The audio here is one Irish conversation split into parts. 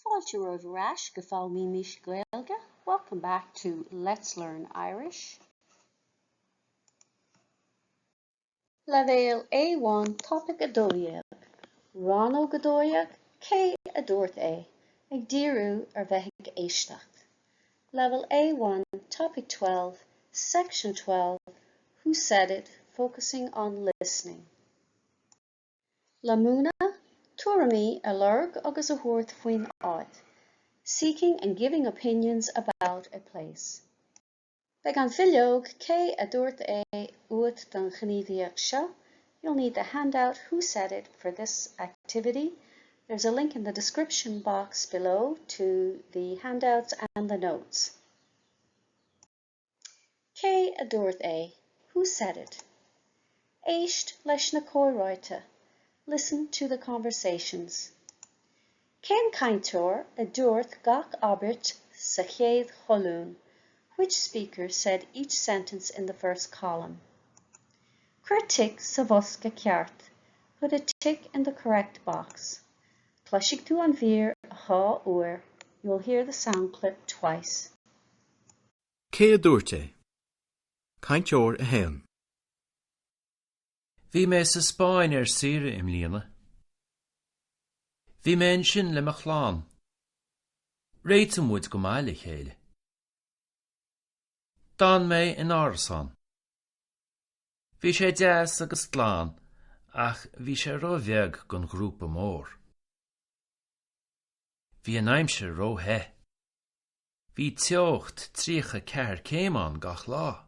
Fáilte roimh go fáil mí mis Gaeilge. Welcome back to Let's Learn Irish. Leibhéal A1 topic a dúirt. Rannóg a dúirt, cé a dúirt é, ag díriú ar bheith Éisteacht. Level A1 topic 12, section 12, who said it, focusing on listening. Lamúna, tuairimí a lurg agus a thuairt faoin áit, seeking and giving opinions about a place. Beag an filleog, cé a dúirt é uait don gníomhaíocht seo. You'll need the handout Who Said It for this activity. There's a link in the description box below to the handouts and the notes. Cé a dúirt é, who said it? Éist leis na cóireáite. Listen to the conversations. Cén cainteoir a dúirt gach abirt sa chéad choilún. Which speaker said each sentence in the first column? Cuir tic sa bhosca ceart. Put a tick in the correct box. Pluisig tú an bhír a dhá uair. You'll hear the sound clip twice. Cé a dúirt é? Cainteoir a héan. Bhí mé sa Spáin Saoire im Míle. Bhí mé sin le mo chláán. Réitim muid go Míle chéile. Dan mé in árasán. Bhí sé deas agus tláán, ach bhí sé roimheag gon grúpa mór. Bhí an aimse róthe. Bhí teocht tríocha ceathair céimán gach lá.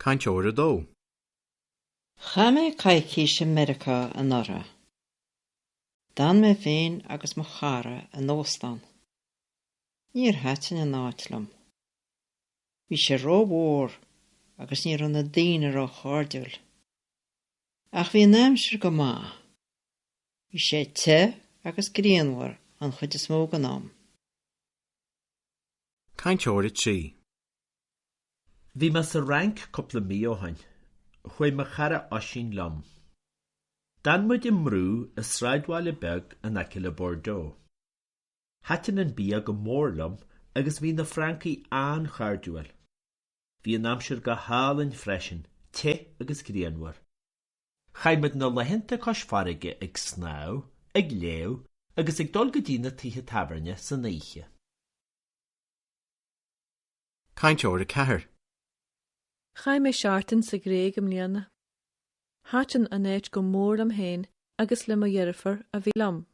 Cainteoir a dó. Chaime caiicis America an orra. Dan me féin agus mo chara an óstan. Níor hatin an áitlam. Bhí sé rómhór agus níor an na daoine ó cháirdeúil. Ach bhí an aimsir go maith. Bhí sé te agus gríonmhar an chuid is mó gan am. Cainteoir a trí. Bhí me sa rank coppla míochain, chuoi me chara oisín lom. Dan muid imrú a sráidháile beg an aice le Bordeaux. Hatin an bia go mórlam agus bhí na Francaí an cháirdeúil. Bhí an amsir go hálainn freisin, te agus gríonmhar. Chaimid na Laethanta cosfarige ag snáw, ag léw, agus ag dul go dtí na tithe taibhirne sa naoise. Cainteoir a ceathair. Chaim é seaartain sa gréig am líana. Háitin an éit go mór am héin agus le mo dheirfar a bhí lam.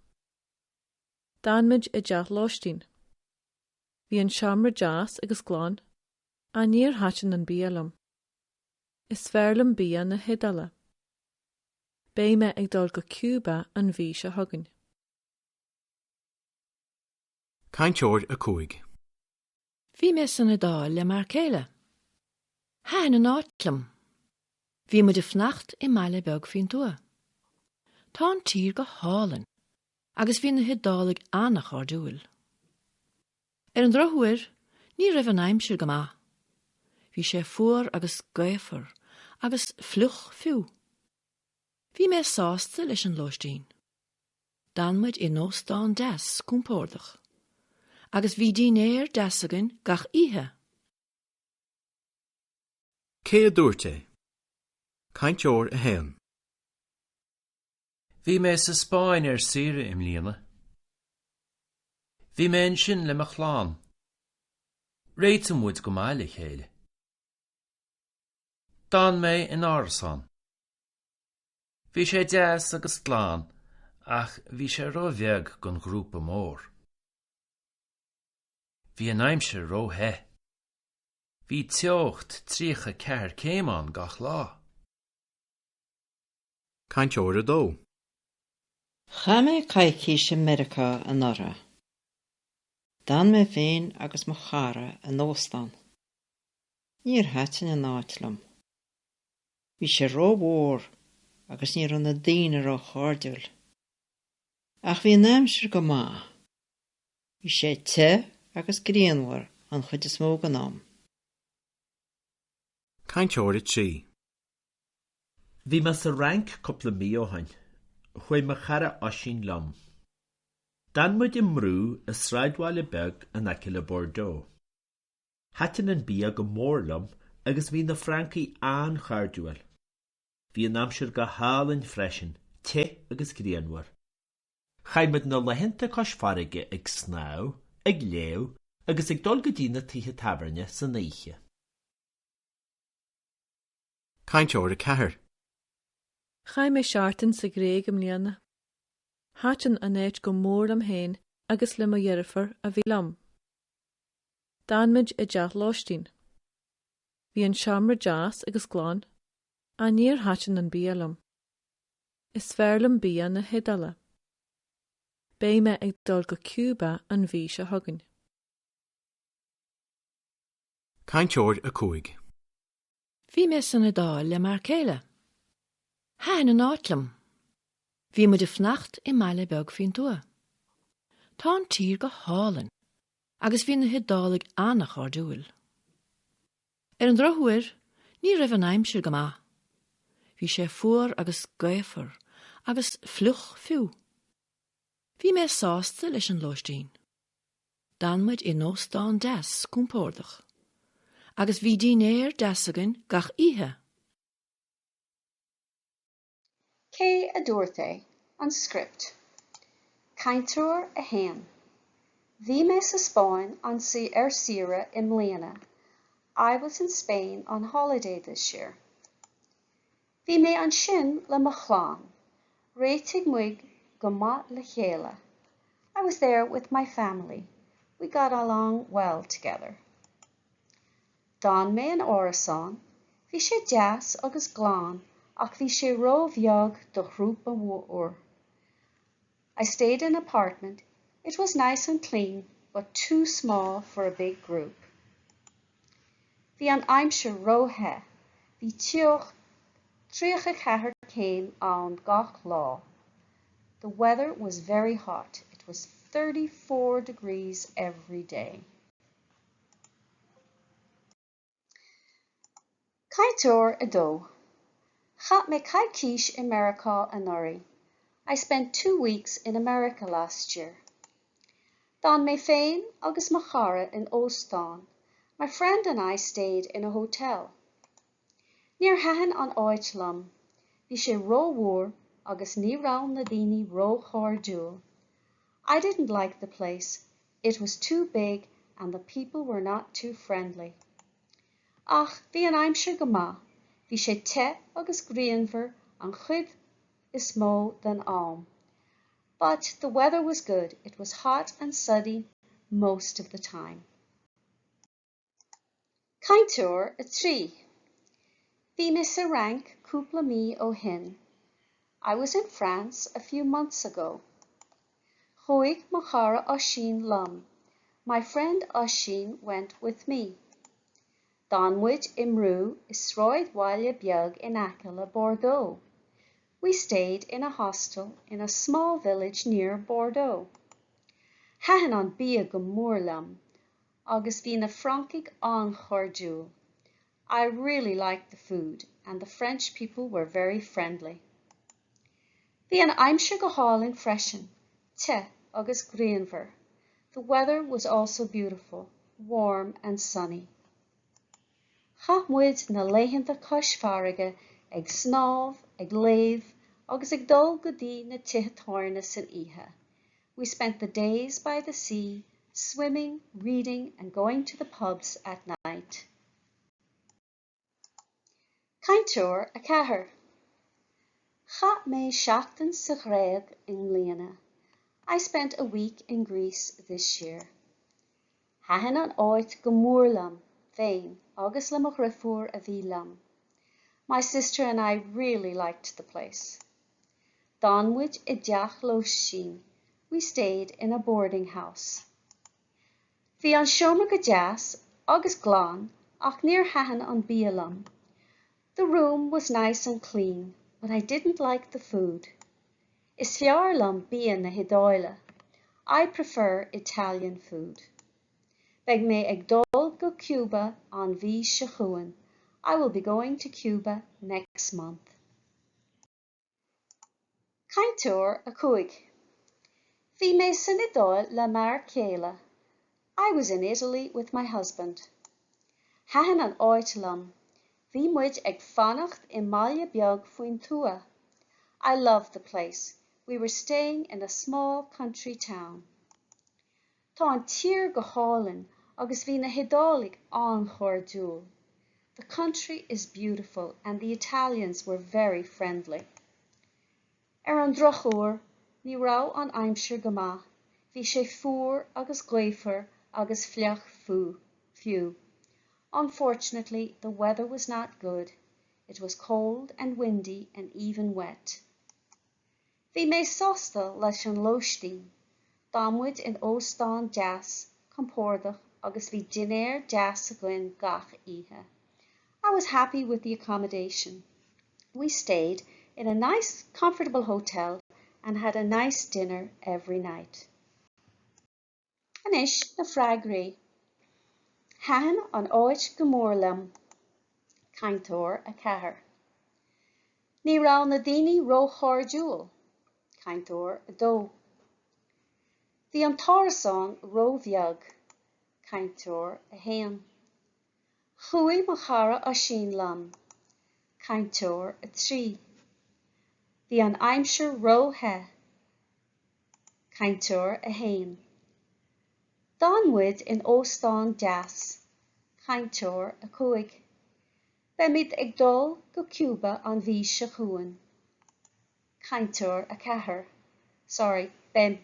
Danmid i deach láistín. Bhí an seamra deas agus gláán, a níor háitin an bia lam. Is fearlam bia na hidala. Bé me ag dul go Cuba an bhí se thugann. Cainteoir a cúig. Bhí me san na dáil le mar céile. Hain an áitlam. Bhí mu de fnacht I Míle beg fin tua. Tá an tír go hálan, agus bhí na hidálaigh annach ardúil. Ar an drochuir, ní raibh an aimsir go maith. Bhí sé fuair agus gaifar, agus fluch fiú. Bhí mé sásta leis an lóistín. Danmuid I nóstáin deas cúmpórdach, agus bhí dínéir deasagan gach ihe. Cé a dúirt é? Cainteoir a héan. Bhí mé sa Spáin Saoire im Míle. Bhí mé sin le mo chláán. Réitim muid go Míle chéile. Dan mé in árasán. Bhí sé deas agus tláán, ach bhí sé roimheag gon grúpa mór. Bhí an aimse róthe. Bhí teocht tríocha ceathair céimán gach lá. Cainteoir a dó. Chaime caiicis America an orra. Dan me féin agus mo chara an óstan. Níor hatin an áitlam. Bhí sé rómhór agus níor an na daoine ó cháirdeúil. Ach bhí an aimsir go maith. Bhí sé te agus gríonmhar an chuid is mó gan am. Cainteoir a trí. Bhí me sa rank coppla míochain, chuoi me chara oisín lom. Dan muid imrú is sráidbhaile beg an aice le Bordeaux. Hatain an bia go mórlam agus bhí na Francaí an chardúil. Bhí an amsir go hálainn freisin, te agus gríanmhar. Chaimid na Laethanta cosfarige ag snáw, ag léw, agus ag dul go dtí na tithe taibhirne sa naoise. Cainteoir a ceathair. Chaim é seaartain sa gréig am líana. Háitin an éit go mór am héin agus le mo dheirfar a bhí lam. Danmid I deach láistín. Bhí an seamra deas agus gláán, a níor háitin an bia lam. Is fearlam bia na hidala. Bé me ag dul go Cuba an bhí se thugann. Cainteoir a cúig. Bhí me san Dáil le mar céile. Háin an áitlam. Bhí mu de fnacht I Míle beg fin tua. Tá an tír go hálan, agus bhí na hidálaigh annach ar dúil. An drochuir, ní raibh an aimsir go maith. Bhí sé fuair agus gaefar, agus fluch fiú. Bhí me sásta leis an lóistín. Danmuid I nóstán des cúmpórdach, agus bhí dínéir desagan gach ihe. Cé a dúirt é, an script. Cainteoir a héan. Bhí me sa Spáin an si Saoire I mbliana. I was in Spain on holiday this year. Bhí me an sin le mo chláán. Réitigh muig go maith le chéile. I was there with my family. We got along well together. Don me an órasán. Bhí sé deas agus gláán, ach bhí sé rómheag do chrúpa mhór. I stayed in an apartment. It was nice and clean, but too small for a big group. Bhí an aimsir róthe. Bhí tríocha ceathair céin an gach lá. The weather was very hot. It was 34 degrees every day. Cainteoir a dó. Chat me caiiciis America an Ori. I spent 2 weeks in America last year. Don me féin agus mo chara in Óstán. My friend and I stayed in a hotel. Níor hahan an áit lum. Bhí sé rómhór agus ní raibh na daoine róchardúil. I didn't like the place. It was too big and the people were not too friendly. Ach, bhí an aimsir go maith. Bhí sé te agus grianmhar an chuid is mó than am. But the weather was good. It was hot and sunny most of the time. Cainteoir a trí. Bhí me sa rank cúpla mí ó hin. I was in France a few months ago. Chuig mo chara Oisín lum. My friend Oisín went with me. Donmuid imrú is sráidbhaile beag in aice le Bordeaux. We stayed in a hostel in a small village near Bordeaux. Hahan an bia go mórlam, agus bhí na Francaigh an chardúil. I really liked the food and the French people were very friendly. Bhí an aimsir go hálainn freisin, te agus grianmhar. The weather was also beautiful, warm and sunny. Chamuid na Laethanta cosfarige ag snámh, ag léamh, agus ag dul go dtí na tithe san ihe. We spent the days by the sea, swimming, reading, and going to the pubs at night. Cainteoir a ceathair. Chat me seachtain sa ghréig in Líana. I spent a week in Greece this year. Hahan an áit go mórlam, féin, agus le mo ghrifuair a bhí lam. My sister and I really liked the place. Donmuid I deach lóistín. We stayed in a boarding house. Bhí an seomra go deas agus gláán, ach níor hahan an bia lam. The room was nice and clean, but I didn't like the food. Is fear lam bia na hidáile. I prefer Italian food. Beg me ag dul go Cuba an bhí se chuan. I will be going to Cuba next month. Cainteoir a cúig. Bhí mé san idáil le mar céile. I was in Italy with my husband. Thahan an áit lom. Bhí muid ag fannacht I mbaile beag faoin tua. I loved the place. We were staying in a small country town. Tá an tír go hálainn agus bhí na hiodálaigh an chóir dúil. The country is beautiful and the Italians were very friendly. An droch uair, ní rá an aimsir go maith. Bhí sé fuair agus gléifear agus fleach fiú. Unfortunately, the weather was not good. It was cold and windy and even wet. Bhí mé sásta leis an lóistín. Dámmuid in óstán deas, compordach agus bhí dinéir deas a gcuin gach ihe. I was happy with the accommodation. We stayed in a nice, comfortable hotel and had a nice dinner every night. Anois na freagraí. Thahan an áit go mór liom. Cainteoir a chathair. Ní rá na daoine ró chóir dúil. Cainteoir a dó. Bhí an tárasán ró bheag. Cainteoir a héan. Chuaigh mo chara a sin liom. Cainteoir a trí. Bhí an aimsir ró he. Cainteoir a héin. Dámmuid in óstán deas. Cainteoir a cúig. Beimid ag dul go Cuba an bhí se chuain. Cainteoir a chathair. Sorry, beim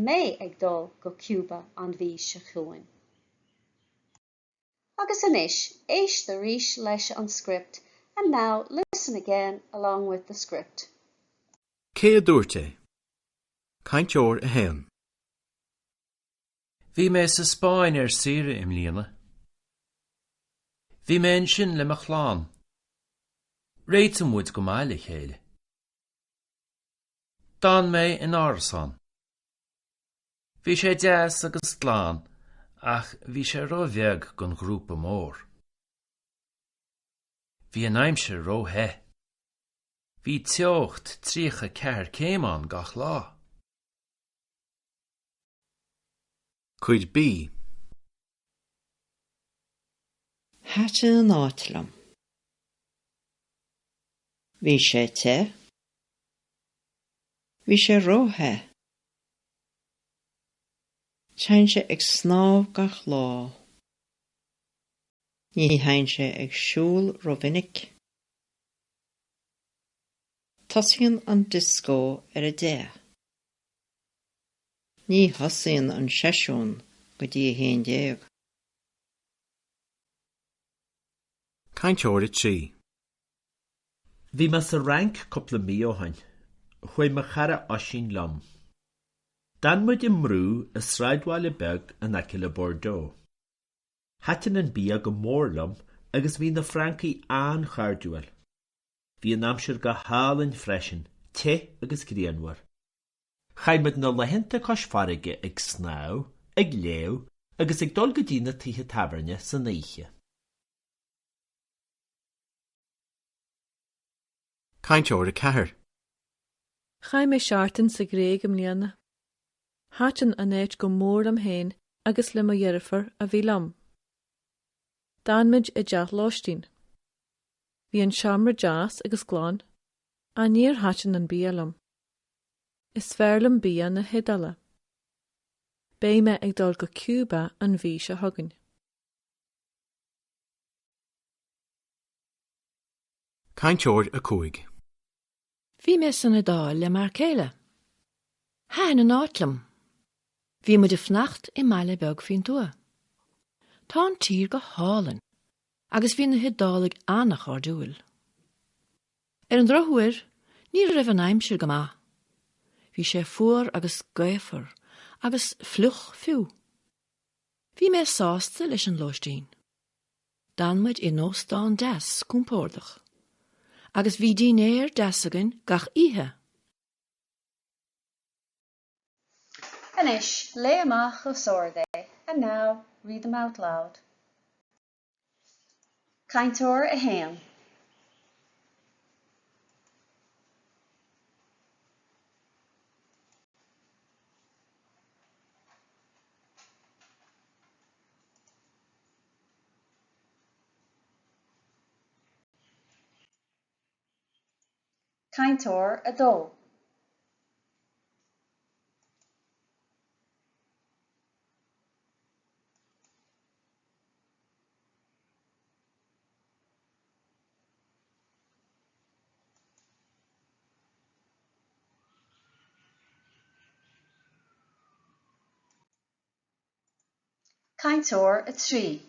mé ag dul go Cuba an bhí se chuain. Agus anois, éist the ríis leis an script, and now listen again along with the script. Cé dúirt Cainteoir a héan. Bhí mé sa Spáin Saoire im Míle. Bhí mé sin le mo chláán. Réitim muid go Míle chéile. D'an mé in árasán. Bhí sé deas agus tláán, ach bhí sé ró bheag gon grúpa mór. Bhí an aimsir ró he. Bhí teocht tríocha ceathair céimán gach lá. Cuid bí. Háte an áit liom. Bhí sé te. Bhí sé ró he. Teann sé ag snámh gach lá. Ní hain sé ag siúl rovinnic. Tosaíonn an disco a dé. Ní thosaíonn an seisiún go dtí 11. Cainteoir a trí. Bhí me sa rank coppla míochain, chuoi me chara osín lom. Dan muid imrú a sráidbhaile beg an aice Bordeaux. Hatain an bí go mór lom agus bhí na Francaí an chardúil. Bhí an amsir go hálainn freisin, te agus gríanmhar. Chaimid na Laethanta cos farige ag snáw, ag léw, agus ag dul go dtí na tithe tabarne sa naoise. Cainteoir a chathair. Chaim mé seaartain sa Gréig am líana. Háitin an éit go mór am héin agus le mo dheirfar a bhí lam. D'anmuid I deach lóistín. Bhí an seamra deas agus gláán, a níor háitin an bí lam. Is fearlam bí na hidala. Bé me ag dul go Cuba an bhí se thugann. Cainteoir a cúig. Bhí mé san idáil le mar céile. Thahan an áit liom. Bhí muid fnacht I Míle beag faoin tua. Tá an tír go hálainn, agus bhí na hiodálaigh annach ar dúil. An droch uair, ní raibh an aimsir go maith. Bhí sé fuair agus gléifear agus fluch fiú. Bhí mé sásta leis an lóistín. D'anmuid in óstán deas compordach. Agus bhí dinéir deasagan gach ihe. Anois, lay amach go Saoire, and now read them out loud. Cainteoir a héan. Cainteoir a dó. Cainteoir a trí.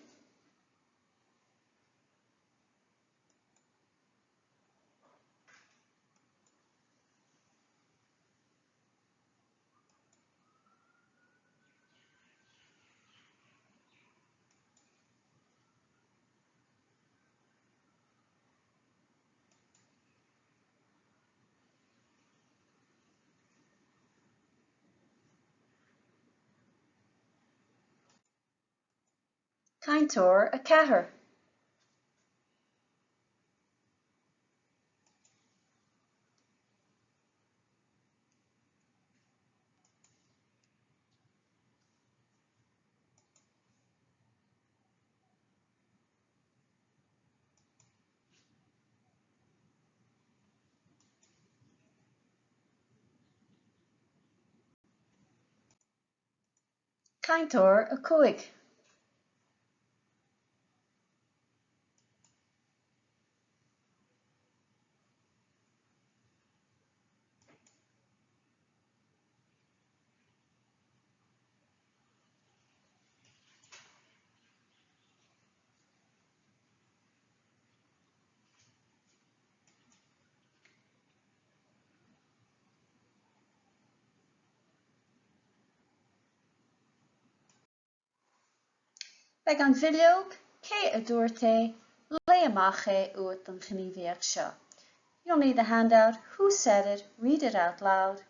Cainteoir a ceathair. Cainteoir a cúig. Beag an bhilioog, cé a dúirt é, le amach é uait an gníomhaíocht seo. You'll need a handout, who said it, read it out loud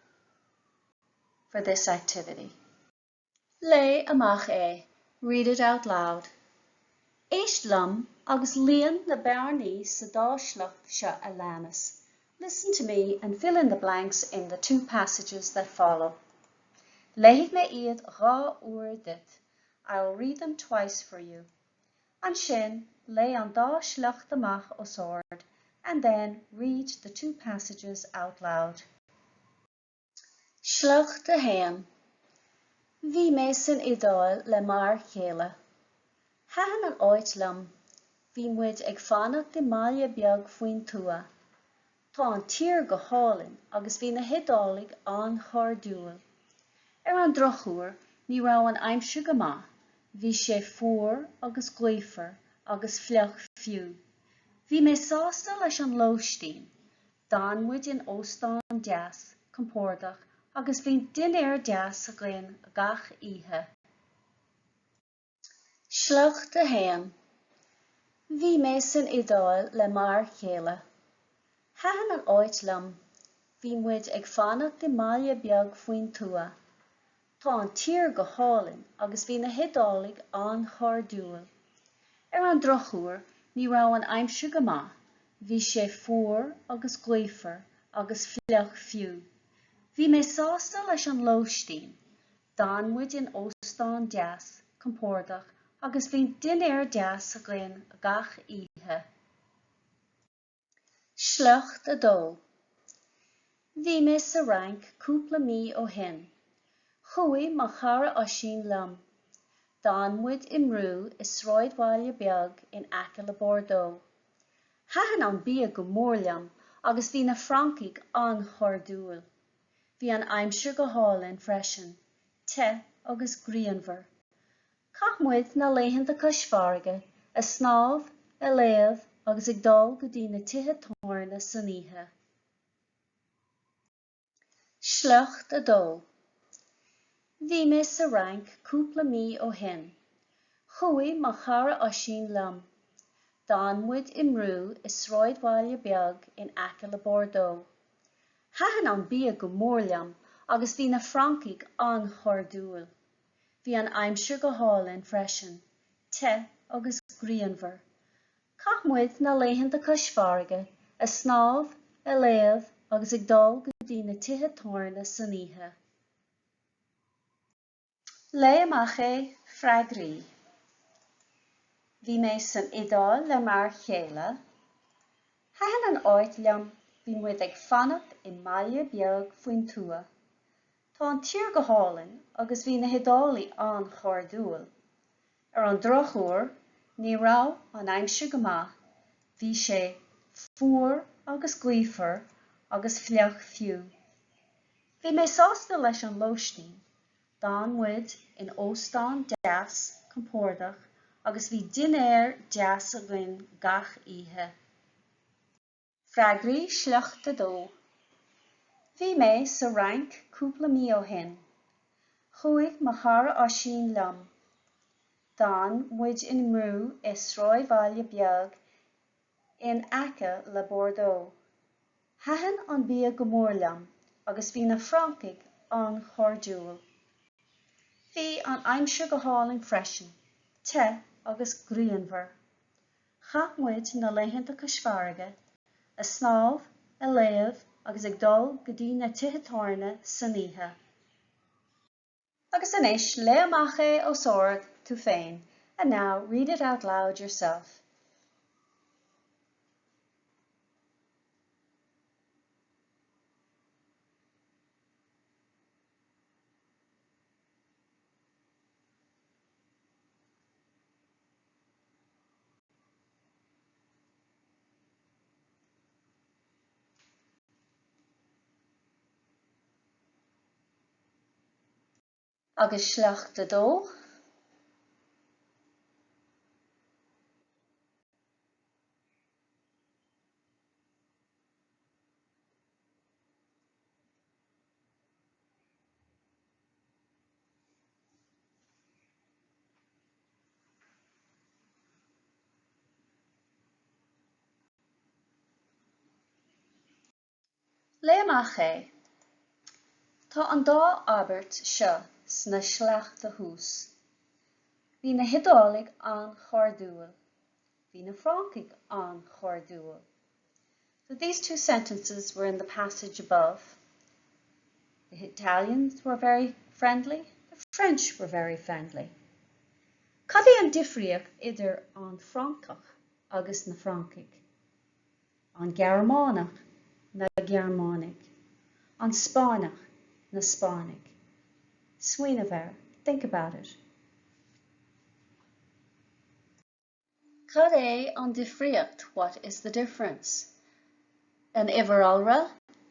for this activity. Le amach é, read it out loud. Éisteacht agus líon na bearnaí sa dáisleacht seo a leanas. Listen to me and fill in the blanks in the two passages that follow. Léigh me iad rá uair dit. I'll read them twice for you. An sin, lay an dáisleacht amach os ord, and then read the two passages out loud. Slach de héan. Bhí mé san idáil le mar chéile. Thahan an áit lam. Bhí muid ag fanacht de máile beag faoin tua. Tá an tír go hálinn agus bhí na hidálaigh an chardúil. An drochuair, ní rá an aimse go maith. Bhí sé fuór agus gluifer agus fleach fiú. Bhí mé sásta leis an lóistín. Dámuid in óstán deas, compordach, agus bhín duine deas a gléin gach ihe. Slach de héan. Bhí mé san idáil le mar chéile. Thahan an áit lam. Bhí muid ag fanacht de máile beag faoin tua. Tá an tír go hálinn agus bhí na hidálaigh an chardúil. An drochuair, ní rá an aimse go maith. Bhí sé fuór agus gluifer agus fleach fiú. Bhí mé sásta leis an lóistín. Dámuid in óstán deas, compordach, agus bhín duine deas a gléin gach ihe. Slach de dó. Bhí mé sa rank cúpla mí ó hin. Chuaigh má chara osín lam. Dámuid imrú is sráidbhaile beag in aice le Bordeaux. Thahan an bia go mórlam agus bhí na Francaigh an chardúil. Bhí an aimse go hálinn freisin, te agus grianmhar. Caithmuid na Laethanta cosfarige, a snámh, a léamh agus ag dul go dtí na tithe táirne san ihe. Slach de dó. Bhí mé sa rank cúpla mí ó hin. Chuaigh má chara osín lam. Dámuid imrú is sráidbhaile beag in aice le Bordeaux. Thahan an bia go mórlam agus bhí na Francaigh an chardúil. Bhí an aimse go hálinn freisin, te agus grianmhar. Caithmuid na Laethanta cosfarige, a snámh, a léamh agus ag dul go dtí na tithe táirne san ihe. Le amach é freagraí. Bhí mé san idáil le mar chéile. Thahan an áit lam. bhí muid ag fanacht I mbaile beag faoin tua. Tá an tír go hálainn agus bhí na hiodálaí an chordúil. Ar an droch uair, ní rá an aimse go maith, bhí sé fuair agus gluifer agus phleach fiú. Bhí mé sásta leis an lóistín, dan muid in óstán deas compordach agus bhí dinéir deas a ghlinn gach ihe. Freagraí sleachta dó. Bhí mé sa rank cúpla mí ó hin. Chúig mo thara áisín liom. Dan muid in mrú sráid bhaile beag in aice le Bordeaux. Thaithin an bia go mór liom agus bhí na Francigh an chordúil. Bhí an aimse go hálainn freisin, te agus grianmhar. Chach muid na Laethanta Caismharga, a snámh, a léamh agus ag dul go dtí na tithe san oíche. Agus inis, le amach é ó sóir tú féin, and now read it out loud yourself. Agus sleachta dó. Le amach é. Tá an dá Albert seo sna sleachta hús. Bhí na hiodálaigh an chordúil. Bhí na Francigh an chordúil. So these two sentences were in the passage above. The Italians were very friendly. The French were very friendly. Cad é an difríocht idir an Francach agus na Francigh? An Germánach na Germánig. An Spánach na Spánig. Suíomh, think about it. Cad é an difríocht? What is the difference? An Iveralra,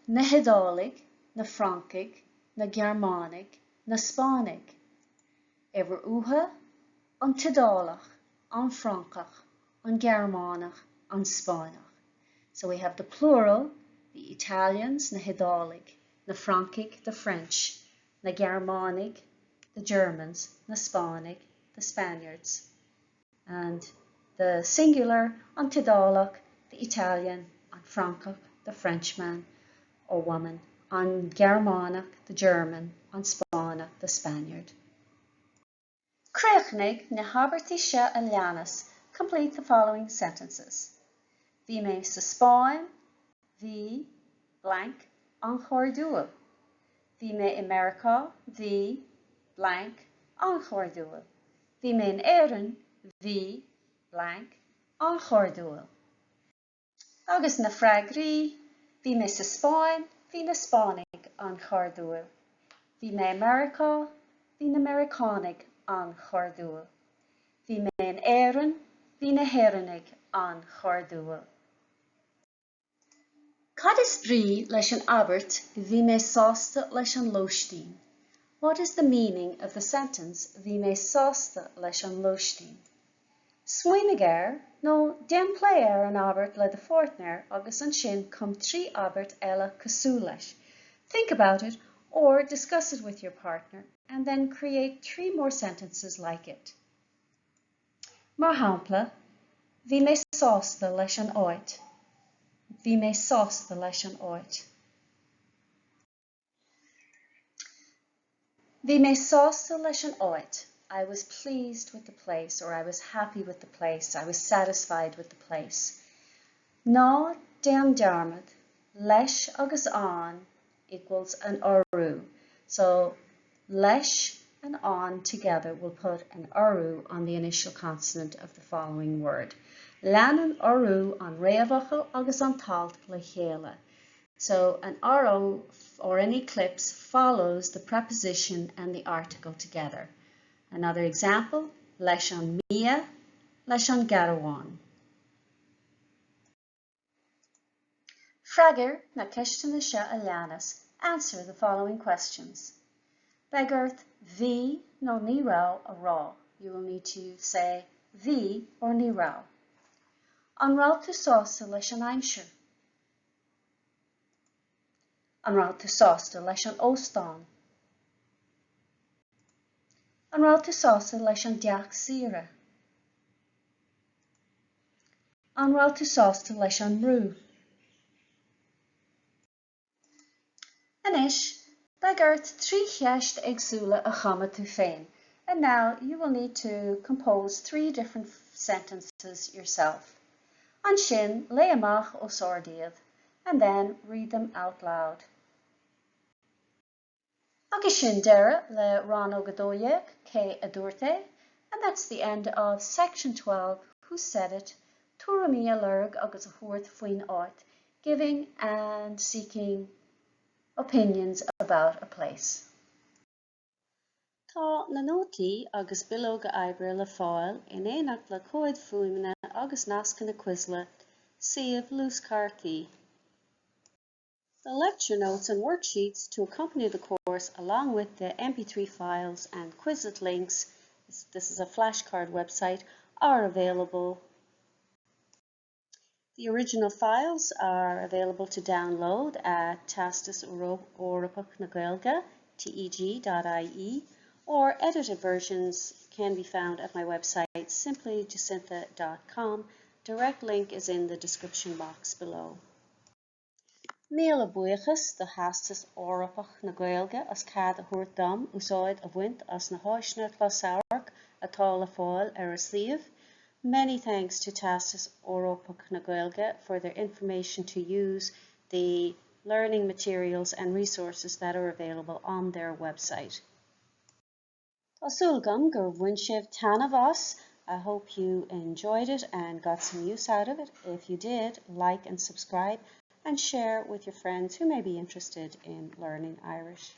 na hiodálaigh, na Francigh, na Germánig, na Spánig. Iver uatha, an tidálach, an Francach, an Germánach, an Spánach. So we have the plural, the Italians, na hiodálaigh, na Francigh, the French, na Germanic, the Germans, na Spánig, the Spaniards. And the singular, an tidálach, the Italian, an Francach, the Frenchman or woman, an Germánach, the German, an Spánach, the Spaniard. Creighnig na habertí seo a leanas complete the following sentences. Bhí mé sa Spáin, bhí blank an chordúil. Bhí mé America, bhí blank an chordúil. Bhí mé in Éireann, bhí blank an chordúil. Agus na freagraí, bhí mé sa Spáin, bhí na Spánig an chordúil. Bhí mé America, bhí na Americanig an chordúil. Bhí mé in Éireann, bhí na Héireanig an chordúil. Cad is brí leis an Albert bhí mé sásta leis an lóistín? What is the meaning of the sentence bhí mé sásta leis an lóistín? Smuoinigh nó déimplé an Albert le de fortnair agus an sin cum trí Albert eile cosú leis. Think about it or discuss it with your partner and then create 3 more sentences like it. Mar hampla, bhí mé sásta leis an áit. Bhí mé sásta leis an áit. Bhí mé sásta leis an áit. I was pleased with the place, or I was happy with the place. I was satisfied with the place. Ná déan dearmad, leis agus an equals an orú. So leis and an together will put an orú on the initial consonant of the following word. Leanan orú an réamhacha agus an talt le chéile. So an RO or an eclipse follows the preposition and the article together. Another example, leis an Míle, leis an Garawan. Freagar na ceistena seo a leanas. Answer the following questions. Beagart bhí nó ní rá a rá. You will need to say bhí or ní rá. An rá tú sásta leis an aimsir. An rá tú sásta leis an óstán. An rá tú sásta leis an deach Saoire. An rá tú sásta leis an mrú. Anis, beagart trí cheist éagsúla a chama tú féin. And now you will need to compose 3 different sentences yourself. An sin, lé amach ó sordíad, and then read them out loud. Agus sin deire le Rannóg cé a dúirt, and that's the end of section 12, Who Said It, Túra mí a lurg agus a thuairt faoin áit, giving and seeking opinions about a place. Tá na nótaí agus bilóga oibre le fáil in éineacht le cóid fuaimne agus nasca na cuisle, suíomh lús cartaí. The lecture notes and worksheets to accompany the course, along with the MP3 files and Quizlet links, this is a flashcard website, are available. The original files are available to download at Theastas Eorpach na Gaeilge, teg.ie, or edited versions can be found at my website, simplyjacintha.com. Direct link is in the description box below. Míle buíochas, the Theastas Eorpach na Gaeilge, as cead a thabhairt dom, úsáid a bhaint as na háiseanna closamhairc atá le fáil ar a suíomh. Many thanks to Theastas Eorpach na Gaeilge for their information to use the learning materials and resources that are available on their website. Tásúlgam gur bhain sibh tanna bhas. I hope you enjoyed it and got some use out of it. If you did, like and subscribe and share with your friends who may be interested in learning Irish.